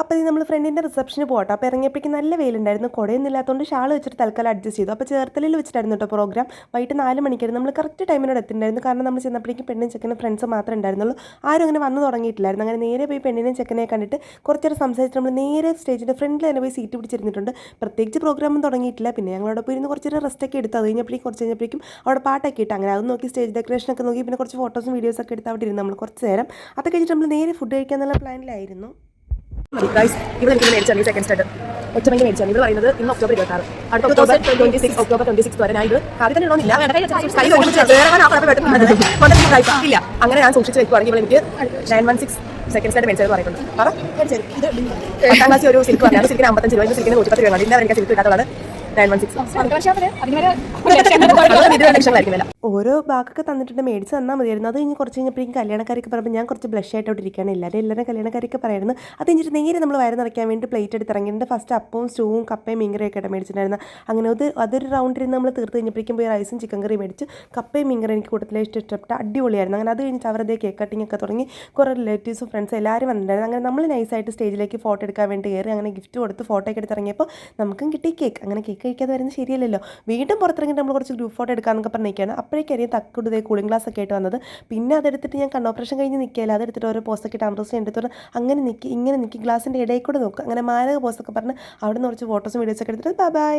അപ്പോൾ നമ്മൾ ഫ്രണ്ടിൻ്റെ റിസപ്ഷന് പോകട്ടോ. അപ്പോൾ ഇറങ്ങിയപ്പോഴേക്കും നല്ല വെയിലുണ്ടായിരുന്നു, കുടയൊന്നും ഇല്ലാത്തതുകൊണ്ട് ഷാൾ വെച്ചിട്ട് തൽക്കാലം അഡ്ജസ്റ്റ് ചെയ്തു. അപ്പോൾ ചേർത്തലയിൽ വെച്ചിട്ടായിരുന്നു കേട്ടോ പ്രോഗ്രാം. വൈകിട്ട് 4 മണിക്കായിരുന്നു. നമ്മൾ കറക്റ്റ് ടൈമിനോട് എത്തിയിട്ടുണ്ടായിരുന്നു. കാരണം നമ്മൾ ചെന്നപ്പോഴേക്കും പെണ്ണും ചെക്കനും ഫ്രണ്ട്സ് മാത്രമേ ഉണ്ടായിരുന്നുള്ളൂ. ആരും അങ്ങനെ വന്നു തുടങ്ങിയിട്ടില്ലായിരുന്നു. അങ്ങനെ നേരെ പോയി പെണ്ണിനെയും ചെക്കനെ കണ്ടിട്ട് കുറച്ചേരം സംസാരിച്ചിട്ട് നമ്മൾ നേരെ സ്റ്റേജിൻ്റെ ഫ്രണ്ടിൽ തന്നെ പോയി സീറ്റ് പിടിച്ചിരുന്നിട്ടുണ്ട്. പ്രത്യേകിച്ച് പ്രോഗ്രാമൊന്നും തുടങ്ങിയിട്ടില്ല. പിന്നെ ഞങ്ങളവിടെ പോയി ഇരുന്ന് കുറച്ചേരം റെസ്റ്റൊക്കെ എടുത്ത് അത് കുറച്ച് കഴിഞ്ഞപ്പോഴേക്കും അവിടെ പാട്ടൊക്കെ ഇട്ട് അങ്ങനെ അത് നോക്കി സ്റ്റേജ് ഡെക്കറേഷനൊക്കെ നോക്കി പിന്നെ കുറച്ച് ഫോട്ടോസും വീഡിയോസൊക്കെ എടുത്ത് അവിടെ ഇരുന്ന് നമ്മൾ കുറച്ച് നേരം. അത് കഴിഞ്ഞിട്ട് നമ്മൾ നേരെ ഫുഡ് കഴിക്കാന്നുള്ള പ്ലാനിലായിരുന്നു. ഇവിടെ എനിക്ക് മേടിച്ചാണ് സെക്കൻഡ് സ്റ്റാർട്ട് ഒറ്റമൈക്ക് മേടിച്ചാണ്. ഇത് പറയുന്നത് ഇന്ന് ഒക്ടോബർ 26 അടുത്ത ഒക്ടോബർ 26 വരെ. ഞാൻ ഇത് ആദ്യം തന്നെ ഇല്ല ഇല്ല അങ്ങനെ ഞാൻ സൂക്ഷിച്ച് വെക്കുവാണെങ്കിൽ ഇവിടെ എനിക്ക് 916 സെക്കൻഡ് സ്റ്റാർട്ട് മേടിച്ചത് പറയുന്നുണ്ട്. 10 ക്ലാസ് ഒരു സിൽക്ക് പറഞ്ഞാൽ സിൽക്കിന് 55 രൂപ, സിൽക്കിന് 110 രൂപ. ഇന്ന് എനിക്ക് സിൽക്ക് കിട്ടാത്തതാണ് 916. ഓരോ ബാഗൊക്കെ തന്നിട്ടുണ്ട്, മേടിച്ച് തന്നാൽ മതിയായിരുന്നു. അത് കഴിഞ്ഞ് കുറച്ച് കഴിഞ്ഞപ്പോഴേക്കും കല്യാണക്കാരൊക്കെ പറയുമ്പോൾ ഞാൻ കുറച്ച് ബ്ലഷ് ആയിട്ടോട്ട് ഇരിക്കുകയാണ്. എല്ലാവരും കല്യാണക്കാരൊക്കെ പറയായിരുന്നു. അത് കഴിഞ്ഞിട്ട് നേരെ നമ്മൾ വയറ് നിറയ്ക്കാൻ വേണ്ടി പ്ലേറ്റ് എടുത്ത് ഇറങ്ങിയിട്ട് ഫസ്റ്റ് അപ്പവും സ്റ്റൂവും കപ്പയും മീൻകറിയൊക്കെ ആയിട്ട് മേടിച്ചിട്ടുണ്ടായിരുന്നു. അങ്ങനെ അതൊരു റൗണ്ടിൽ നമ്മൾ തീർത്ത് കഴിഞ്ഞപ്പോഴേക്കും പോയി റൈസും ചിക്കൻ കറിയും മേടിച്ച് കപ്പയും മീൻകറി എനിക്ക് കൂടുതൽ ഇഷ്ടപ്പെട്ട അടിപൊളിയായിരുന്നു. അങ്ങനെ അത് കഴിഞ്ഞിട്ട് അവരതേ കേക്ക് കട്ടിങ് ഒക്കെ തുടങ്ങി. കുറേ റിലേറ്റീവ്സും ഫ്രണ്ട്സും എല്ലാവരും വന്നിട്ടുണ്ടായിരുന്നു. അങ്ങനെ നമ്മൾ നൈസായിട്ട് സ്റ്റേജിലേക്ക് ഫോട്ടോ എടുക്കാൻ വേണ്ടി കയറി. അങ്ങനെ ഗിഫ്റ്റ് കൊടുത്ത് ഫോട്ടോ ഒക്കെ എടുത്തിറങ്ങിയപ്പോൾ നമുക്കും കിട്ടി കേക്ക്. അങ്ങനെ കേക്ക് കഴിക്കാതെ വരുന്നത് ശരിയല്ലല്ലോ. വീണ്ടും പുറത്തിറങ്ങിയിട്ട് നമ്മൾ കുറച്ച് ഗ്രൂപ്പ് ഫോട്ടോ എടുക്കാമെന്നൊക്കെ പറഞ്ഞിരിക്കുകയാണ്. അപ്പോഴേക്കറിയാം തക്കുടുതേ കൂളിംഗ് ഗ്ലാസ് ഒക്കെ ആയിട്ട് വന്നത്. പിന്നെ അതെടുത്തിട്ട് ഞാൻ കണ്ണോപ്പറേഷൻ കഴിഞ്ഞ് നിൽക്കില്ല, അതെടുത്തിട്ട് ഓരോ പോസ്റ്റൊക്കെ ഇട്ട് അമൃതം എടുത്തിട്ട് അങ്ങനെ നിൽക്കി ഗ്ലാസിൻ്റെ ഇടയിൽ കൂടെ നോക്കുക. അങ്ങനെ മാരക പോസ്റ്റൊക്കെ പറഞ്ഞ് അവിടെ നിന്ന് കുറച്ച് ഫോട്ടോസും വീഡിയോസൊക്കെ എടുത്തിട്ട് ബൈ.